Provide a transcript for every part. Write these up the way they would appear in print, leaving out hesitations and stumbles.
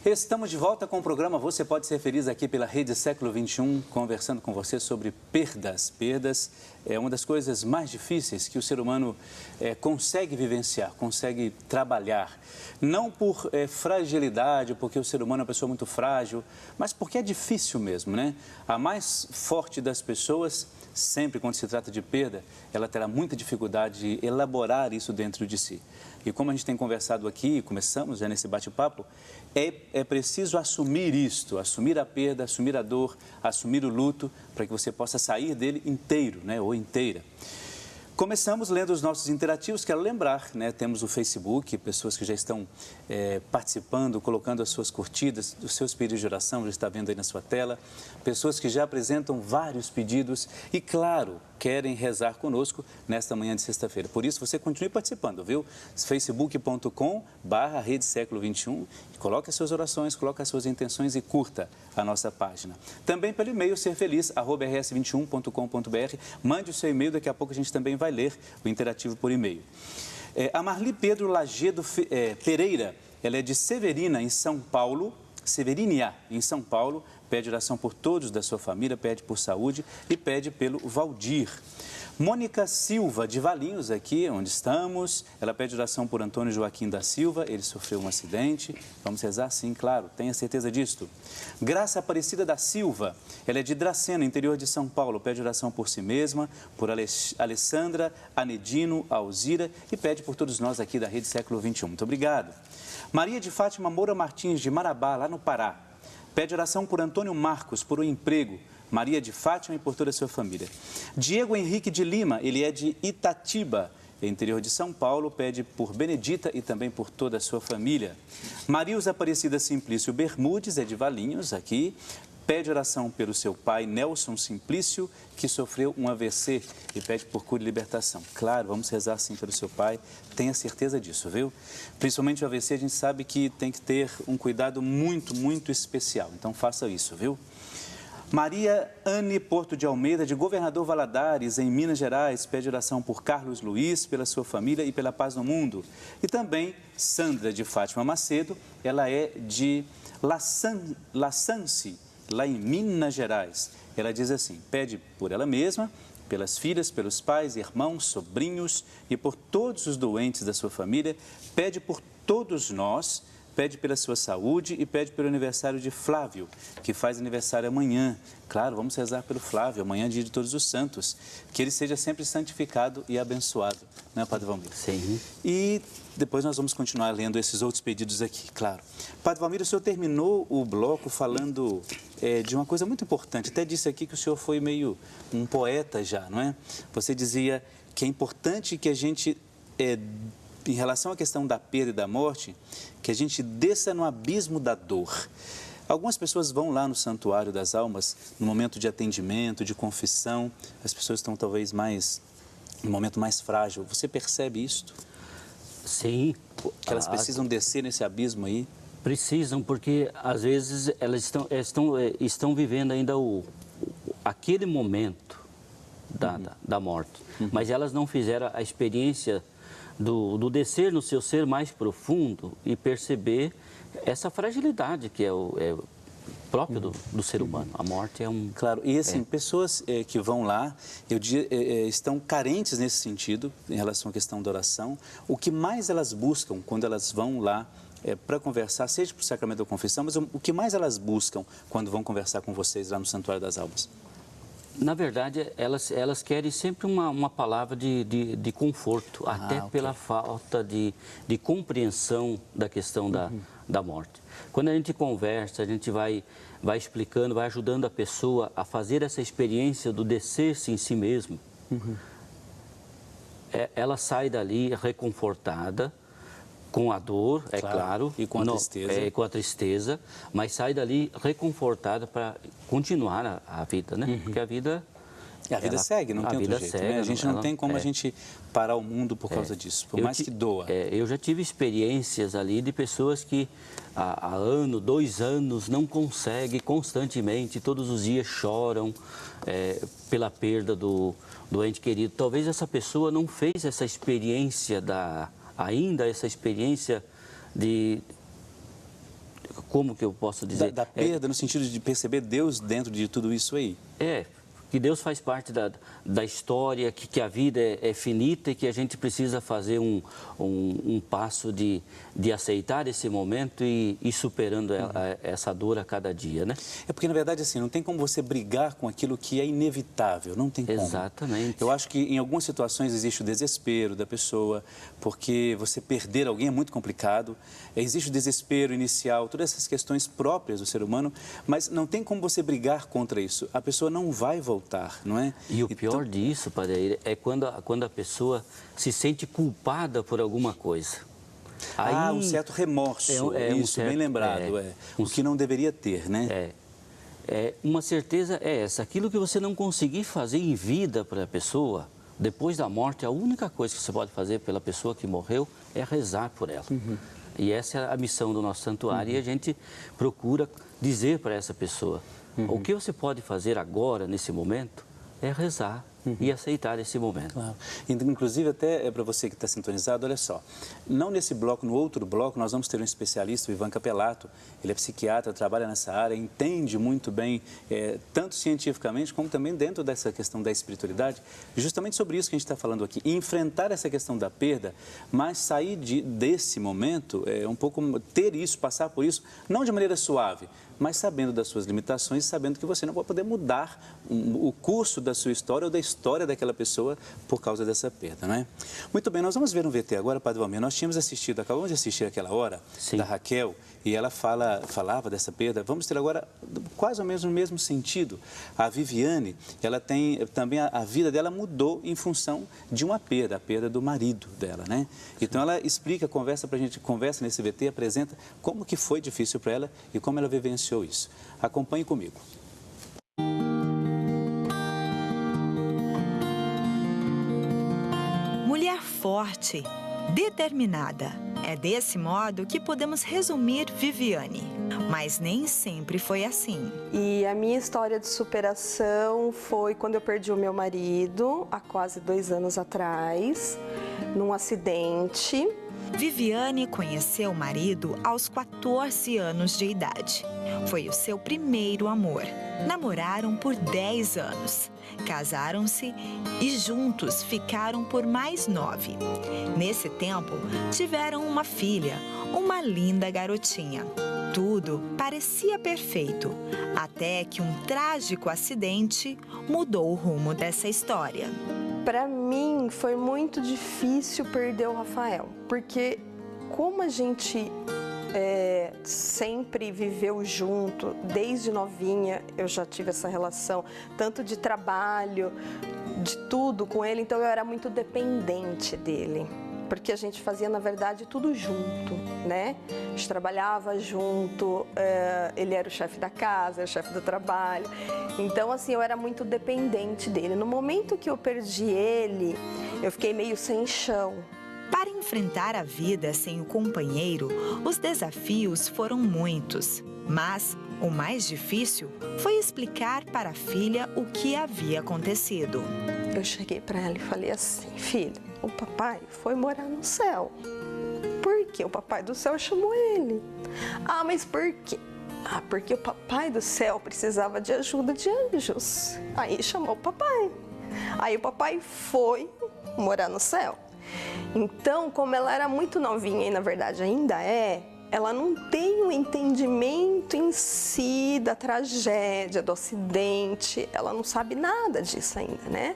Estamos de volta com o programa Você Pode Ser Feliz aqui pela Rede Século XXI, conversando com você sobre perdas. Perdas é uma das coisas mais difíceis que o ser humano consegue vivenciar, consegue trabalhar. Não por fragilidade, porque o ser humano é uma pessoa muito frágil, mas porque é difícil mesmo, né? A mais forte das pessoas, sempre quando se trata de perda, ela terá muita dificuldade de elaborar isso dentro de si. E como a gente tem conversado aqui, começamos já nesse bate-papo, é preciso assumir isto, assumir a perda, assumir a dor, assumir o luto, para que você possa sair dele inteiro, né, ou inteira. Começamos lendo os nossos interativos, quero lembrar, né, temos o Facebook, pessoas que já estão participando, colocando as suas curtidas, os seus pedidos de oração, já está vendo aí na sua tela, pessoas que já apresentam vários pedidos e, claro, querem rezar conosco nesta manhã de sexta-feira. Por isso, você continue participando, viu? facebook.com/Rede Século XXI, coloque as suas orações, coloque as suas intenções e curta a nossa página. Também pelo e-mail serfeliz@rs21.com.br, mande o seu e-mail, daqui a pouco a gente também vai ler o interativo por e-mail. A Marli Pedro Lagedo Pereira, ela é de Severina, em São Paulo, Severinia, em São Paulo, pede oração por todos da sua família, pede por saúde e pede pelo Valdir. Mônica Silva, de Valinhos, aqui onde estamos, ela pede oração por Antônio Joaquim da Silva, ele sofreu um acidente, vamos rezar? Sim, claro, tenha certeza disto. Graça Aparecida da Silva, ela é de Dracena, interior de São Paulo, pede oração por si mesma, por Alessandra, Anedino, Alzira e pede por todos nós aqui da Rede Século XXI. Muito obrigado. Maria de Fátima Moura Martins, de Marabá, lá no Pará, pede oração por Antônio Marcos, por um emprego, Maria de Fátima e por toda a sua família. Diego Henrique de Lima, ele é de Itatiba, interior de São Paulo, pede por Benedita e também por toda a sua família. Marilza Aparecida Simplício Bermudes, é de Valinhos, aqui, pede oração pelo seu pai, Nelson Simplício, que sofreu um AVC e pede por cura e libertação. Claro, vamos rezar sim pelo seu pai, tenha certeza disso, viu? Principalmente o AVC, a gente sabe que tem que ter um cuidado muito, muito especial, então faça isso, viu? Maria Anne Porto de Almeida, de Governador Valadares, em Minas Gerais, pede oração por Carlos Luiz, pela sua família e pela paz no mundo. E também Sandra de Fátima Macedo, ela é de Laçance, lá em Minas Gerais. Ela diz assim, pede por ela mesma, pelas filhas, pelos pais, irmãos, sobrinhos e por todos os doentes da sua família, pede por todos nós, pede pela sua saúde e pede pelo aniversário de Flávio, que faz aniversário amanhã. Claro, vamos rezar pelo Flávio, amanhã é dia de Todos os Santos. Que ele seja sempre santificado e abençoado, né, Padre Valmir? Sim. E depois nós vamos continuar lendo esses outros pedidos aqui, claro. Padre Valmir, o senhor terminou o bloco falando de uma coisa muito importante. Até disse aqui que o senhor foi meio um poeta já, não é? Você dizia que é importante que a gente... em relação à questão da perda e da morte, que a gente desça no abismo da dor. Algumas pessoas vão lá no Santuário das Almas, no momento de atendimento, de confissão, as pessoas estão talvez no momento mais frágil. Você percebe isto? Sim. Que elas precisam descer nesse abismo aí? Precisam, porque às vezes elas estão vivendo ainda aquele momento da morte, mas elas não fizeram a experiência do descer no seu ser mais profundo e perceber essa fragilidade que é próprio do ser humano. A morte é um... Claro, e assim, pessoas que vão lá, estão carentes nesse sentido, em relação à questão da oração. O que mais elas buscam quando elas vão lá para conversar, seja para o sacramento da confissão, mas o que mais elas buscam quando vão conversar com vocês lá no Santuário das Almas? Na verdade, elas querem sempre uma palavra de conforto, até ok. pela falta de compreensão da questão da morte. Quando a gente conversa, a gente vai explicando, vai ajudando a pessoa a fazer essa experiência do descer-se em si mesmo. Ela sai dali reconfortada, com a dor, é claro, e com a tristeza. Com a tristeza, mas sai dali reconfortada para continuar a vida, né? Porque a vida... A vida segue, não tem outro jeito, né? A gente não tem como a gente parar o mundo por causa disso, por mais que doa. Eu já tive experiências ali de pessoas que há 2 anos não conseguem constantemente, todos os dias choram pela perda do ente querido. Talvez essa pessoa não fez essa experiência ainda essa experiência como que eu posso dizer? Da perda, no sentido de perceber Deus dentro de tudo isso aí. Que Deus faz parte da história, que a vida é finita e que a gente precisa fazer um passo de aceitar esse momento e ir superando essa dor a cada dia, né? É porque, na verdade, assim, não tem como você brigar com aquilo que é inevitável, não tem como. Exatamente. Eu acho que em algumas situações existe o desespero da pessoa, porque você perder alguém é muito complicado, existe o desespero inicial, todas essas questões próprias do ser humano, mas não tem como você brigar contra isso. A pessoa não vai voltar. Não é? E o pior disso, Padre, é quando a pessoa se sente culpada por alguma coisa. Aí, um certo remorso, bem lembrado, o que não deveria ter, né? Uma certeza é essa, aquilo que você não conseguir fazer em vida para a pessoa, depois da morte, a única coisa que você pode fazer pela pessoa que morreu é rezar por ela. E essa é a missão do nosso santuário e a gente procura dizer para essa pessoa, o que você pode fazer agora, nesse momento, é rezar e aceitar esse momento. Claro. Inclusive, até para você que está sintonizado, olha só, não nesse bloco, no outro bloco, nós vamos ter um especialista, o Ivan Capelato, ele é psiquiatra, trabalha nessa área, entende muito bem, tanto cientificamente, como também dentro dessa questão da espiritualidade, justamente sobre isso que a gente está falando aqui, e enfrentar essa questão da perda, mas sair desse momento, um pouco ter isso, passar por isso, não de maneira suave, mas sabendo das suas limitações e sabendo que você não vai poder mudar o curso da sua história ou da história daquela pessoa por causa dessa perda, não é? Muito bem, nós vamos ver um VT agora, Padre Valmir. Nós acabamos de assistir aquela hora, sim, da Raquel, e ela falava dessa perda. Vamos ter agora quase ou menos no mesmo sentido. A Viviane, ela tem também, a vida dela mudou em função de uma perda, a perda do marido dela, né? Então ela explica, conversa nesse VT, apresenta como que foi difícil para ela e como ela vivenciou isso. Acompanhe comigo. Mulher forte, determinada. É desse modo que podemos resumir Viviane. Mas nem sempre foi assim. E a minha história de superação foi quando eu perdi o meu marido, há quase 2 anos atrás, num acidente. Viviane conheceu o marido aos 14 anos de idade. Foi o seu primeiro amor. Namoraram por 10 anos. Casaram-se e juntos ficaram por mais 9. Nesse tempo, tiveram uma filha, uma linda garotinha. Tudo parecia perfeito, até que um trágico acidente mudou o rumo dessa história. Para mim, foi muito difícil perder o Rafael, porque como a gente sempre viveu junto, desde novinha eu já tive essa relação, tanto de trabalho, de tudo com ele, então eu era muito dependente dele, porque a gente fazia, na verdade, tudo junto, né? A gente trabalhava junto, ele era o chefe da casa, era o chefe do trabalho, então assim, eu era muito dependente dele. No momento que eu perdi ele, eu fiquei meio sem chão. Para enfrentar a vida sem o companheiro, os desafios foram muitos. Mas o mais difícil foi explicar para a filha o que havia acontecido. Eu cheguei para ela e falei assim: filha, o papai foi morar no céu. Por quê? O papai do céu chamou ele. Ah, mas por quê? Ah, porque o papai do céu precisava de ajuda de anjos. Aí chamou o papai. Aí o papai foi morar no céu. Então, como ela era muito novinha e na verdade ainda ela não tem um entendimento em si da tragédia, do acidente, ela não sabe nada disso ainda, né?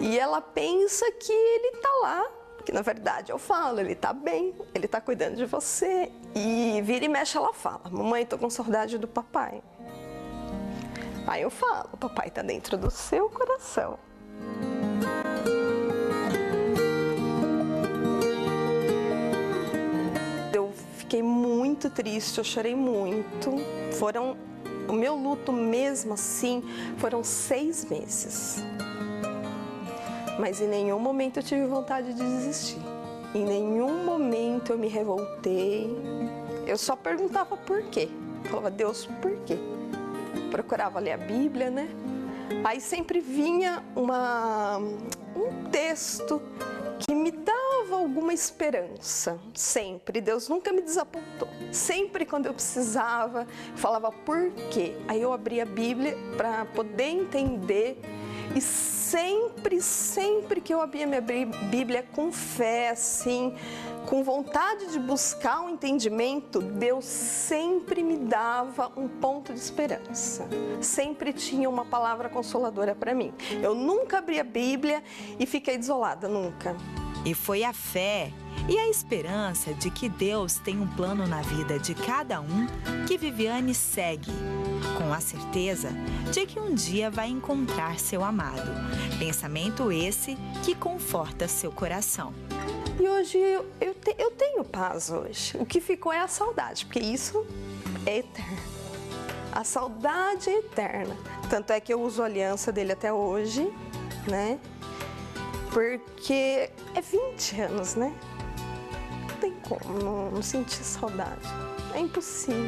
E ela pensa que ele tá lá, que na verdade eu falo, ele tá bem, ele tá cuidando de você. E vira e mexe ela fala: mamãe, tô com saudade do papai. Aí eu falo: o papai tá dentro do seu coração. Fiquei muito triste, eu chorei muito. O meu luto mesmo assim, foram 6 meses. Mas em nenhum momento eu tive vontade de desistir. Em nenhum momento eu me revoltei. Eu só perguntava por quê. Falava: Deus, por quê? Procurava ler a Bíblia, né? Aí sempre vinha um texto que me dava alguma esperança, sempre. Deus nunca me desapontou. Sempre quando eu precisava, eu falava por quê? Aí eu abria a Bíblia para poder entender. E sempre que eu abria minha Bíblia com fé, assim, com vontade de buscar um entendimento, Deus sempre me dava um ponto de esperança. Sempre tinha uma palavra consoladora para mim. Eu nunca abri a Bíblia e fiquei desolada, nunca. E foi a fé e a esperança de que Deus tem um plano na vida de cada um que Viviane segue, com a certeza de que um dia vai encontrar seu amado. Pensamento esse que conforta seu coração. E hoje eu tenho paz hoje. O que ficou é a saudade, porque isso é eterno. A saudade é eterna. Tanto é que eu uso a aliança dele até hoje, né? Porque é 20 anos, né? Não tem como não sentir saudade. É impossível.